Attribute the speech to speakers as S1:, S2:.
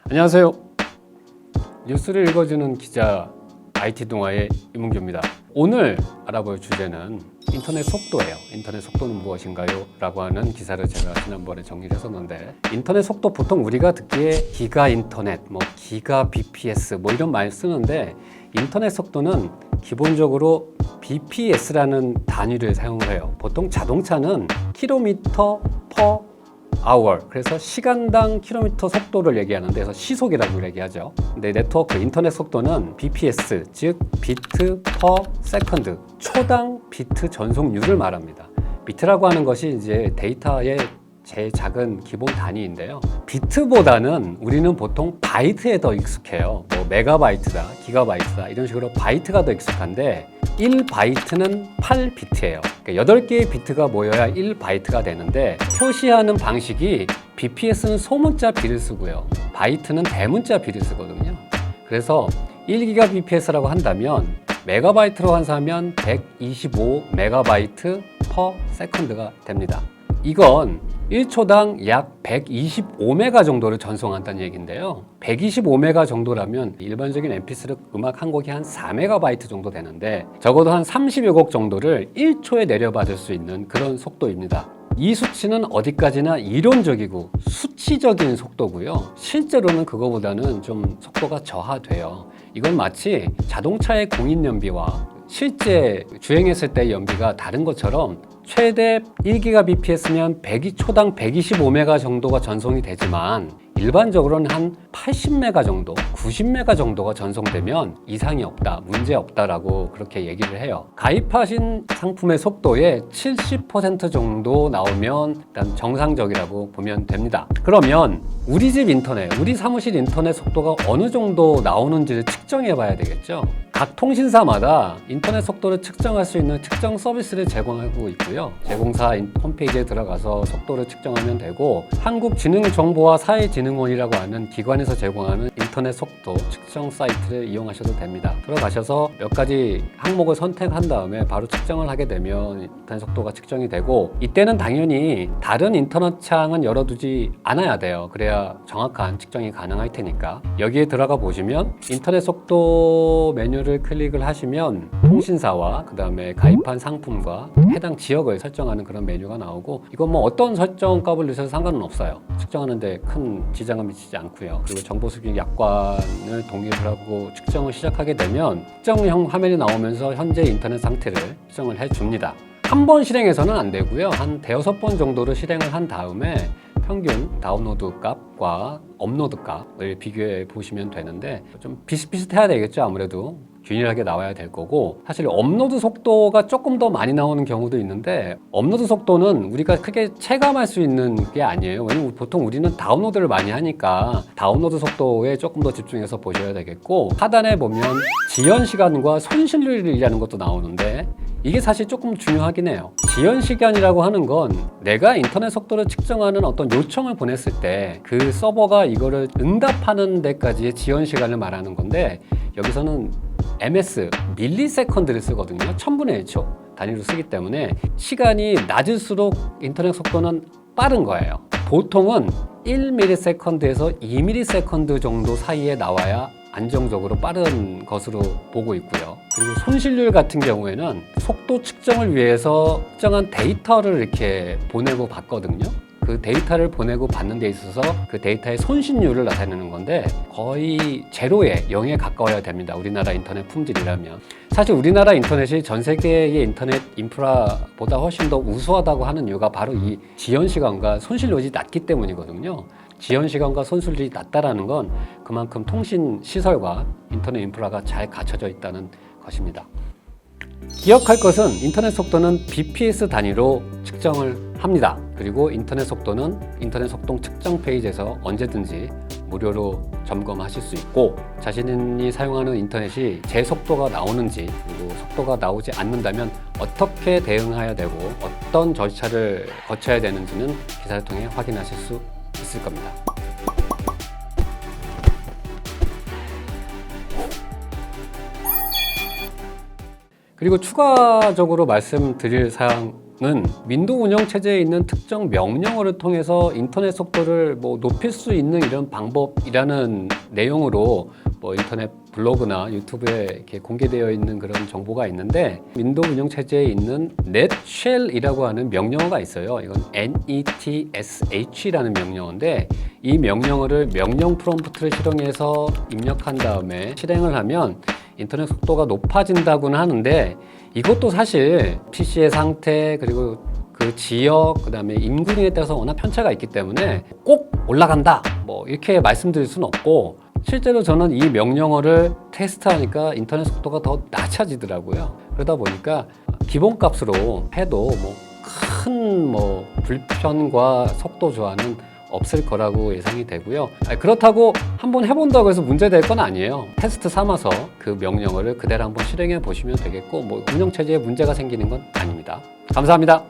S1: 안녕하세요. 뉴스를 읽어주는 기자 IT 동아의 이문규입니다. 오늘 알아볼 주제는 인터넷 속도예요. 인터넷 속도는 무엇인가요? 라고 하는 기사를 제가 지난번에 정리를 했었는데, 인터넷 속도 보통 우리가 듣기에 기가 인터넷, 기가 bps 이런 말 쓰는데, 인터넷 속도는 기본적으로 bps라는 단위를 사용을 해요. 보통 자동차는 킬로미터 per hour, 그래서 시간당 킬로미터 속도를 얘기하는데, 그래서 시속이라고 얘기하죠. 근데 네트워크 인터넷 속도는 bps, 즉 비트 per second, 초당 비트 전송률을 말합니다. 비트라고 하는 것이 이제 데이터의 제일 작은 기본 단위인데요. 비트보다는 우리는 보통 바이트에 더 익숙해요. 메가바이트다, 기가바이트다 이런 식으로 바이트가 더 익숙한데, 1바이트는 8비트예요. 그러니까 8개의 비트가 모여야 1바이트가 되는데, 표시하는 방식이 bps는 소문자 비를 쓰고요, 바이트는 대문자 비를 쓰거든요. 그래서 1기가 bps라고 한다면 메가바이트로 환산하면 125메가바이트 per second가 됩니다. 이건 1초당 약 125메가 정도를 전송한다는 얘기인데요. 125메가 정도라면 일반적인 mp3 음악 한 곡이 한 4메가바이트 정도 되는데, 적어도 한 30여 곡 정도를 1초에 내려받을 수 있는 그런 속도입니다. 이 수치는 어디까지나 이론적이고 수치적인 속도고요. 실제로는 그거보다는 좀 속도가 저하돼요. 이건 마치 자동차의 공인연비와 실제 주행했을 때의 연비가 다른 것처럼, 최대 1GBps면 초당 125메가 정도가 전송이 되지만, 일반적으로는 한 80메가 정도, 90메가 정도가 전송되면 이상이 없다, 문제 없다라고 그렇게 얘기를 해요. 가입하신 상품의 속도의 70% 정도 나오면 일단 정상적이라고 보면 됩니다. 그러면 우리 집 인터넷, 우리 사무실 인터넷 속도가 어느 정도 나오는지를 측정해 봐야 되겠죠. 각 통신사마다 인터넷 속도를 측정할 수 있는 측정 서비스를 제공하고 있고요. 제공사 홈페이지에 들어가서 속도를 측정하면 되고, 한국지능정보와 사회진흥원이라고 하는 기관에서 제공하는 인터넷 속도 측정 사이트를 이용하셔도 됩니다. 들어가셔서 몇 가지 항목을 선택한 다음에 바로 측정을 하게 되면 인터넷 속도가 측정이 되고, 이때는 당연히 다른 인터넷 창은 열어두지 않아야 돼요. 그래야 정확한 측정이 가능할 테니까. 여기에 들어가 보시면 인터넷 속도 메뉴를 클릭을 하시면 통신사와 그 다음에 가입한 상품과 해당 지역을 설정하는 그런 메뉴가 나오고, 이건 어떤 설정값을 넣으셔도 상관은 없어요. 측정하는데 큰 지장은 미치지 않고요. 그리고 정보수집 약관을 동의를 하고 측정을 시작하게 되면 측정형 화면이 나오면서 현재 인터넷 상태를 측정을 해줍니다. 한 번 실행해서는 안 되고요. 한 대여섯 번 정도를 실행을 한 다음에 평균 다운로드 값과 업로드 값을 비교해 보시면 되는데, 좀 비슷비슷해야 되겠죠. 아무래도 균일하게 나와야 될 거고, 사실 업로드 속도가 조금 더 많이 나오는 경우도 있는데, 업로드 속도는 우리가 크게 체감할 수 있는 게 아니에요. 왜냐면 보통 우리는 다운로드를 많이 하니까 다운로드 속도에 조금 더 집중해서 보셔야 되겠고, 하단에 보면 지연 시간과 손실률이라는 것도 나오는데, 이게 사실 조금 중요하긴 해요. 지연 시간이라고 하는 건 내가 인터넷 속도를 측정하는 어떤 요청을 보냈을 때 그 서버가 이거를 응답하는 데까지의 지연 시간을 말하는 건데, 여기서는 ms, 밀리세컨드를 쓰거든요. 1000분의 1초 단위로 쓰기 때문에 시간이 낮을수록 인터넷 속도는 빠른 거예요. 보통은 1ms에서 2ms 정도 사이에 나와야 안정적으로 빠른 것으로 보고 있고요. 그리고 손실률 같은 경우에는 속도 측정을 위해서 특정한 데이터를 이렇게 보내고 받거든요. 그 데이터를 보내고 받는 데 있어서 그 데이터의 손실률을 나타내는 건데, 거의 제로에 0에 가까워야 됩니다. 우리나라 인터넷 품질이라면. 사실 우리나라 인터넷이 전 세계의 인터넷 인프라보다 훨씬 더 우수하다고 하는 이유가 바로 이 지연 시간과 손실률이 낮기 때문이거든요. 지연 시간과 손실률이 낮다라는 건 그만큼 통신 시설과 인터넷 인프라가 잘 갖춰져 있다는 것입니다. 기억할 것은 인터넷 속도는 bps 단위로 측정을 합니다. 그리고 인터넷 속도는 인터넷 속도 측정 페이지에서 언제든지 무료로 점검하실 수 있고, 자신이 사용하는 인터넷이 제 속도가 나오는지, 그리고 속도가 나오지 않는다면 어떻게 대응해야 되고 어떤 절차를 거쳐야 되는지는 기사를 통해 확인하실 수 있을 겁니다. 그리고 추가적으로 말씀드릴 사항 윈도우 운영 체제에 있는 특정 명령어를 통해서 인터넷 속도를 높일 수 있는 이런 방법이라는 내용으로 인터넷 블로그나 유튜브에 이렇게 공개되어 있는 그런 정보가 있는데, 윈도우 운영 체제에 있는 netshell이라고 하는 명령어가 있어요. 이건 netsh라는 명령어인데, 이 명령어를 명령 프롬프트를 실행해서 입력한 다음에 실행을 하면 인터넷 속도가 높아진다고는 하는데, 이것도 사실 PC의 상태, 그리고 그 지역, 그 다음에 인구등에 따라서 워낙 편차가 있기 때문에 꼭 올라간다 이렇게 말씀드릴 수는 없고, 실제로 저는 이 명령어를 테스트하니까 인터넷 속도가 더 낮아지더라고요. 그러다 보니까 기본값으로 해도 큰 불편과 속도 저하는 없을 거라고 예상이 되고요. 그렇다고 한번 해본다고 해서 문제될 건 아니에요. 테스트 삼아서 그 명령어를 그대로 한번 실행해 보시면 되겠고, 운영체제에 문제가 생기는 건 아닙니다. 감사합니다.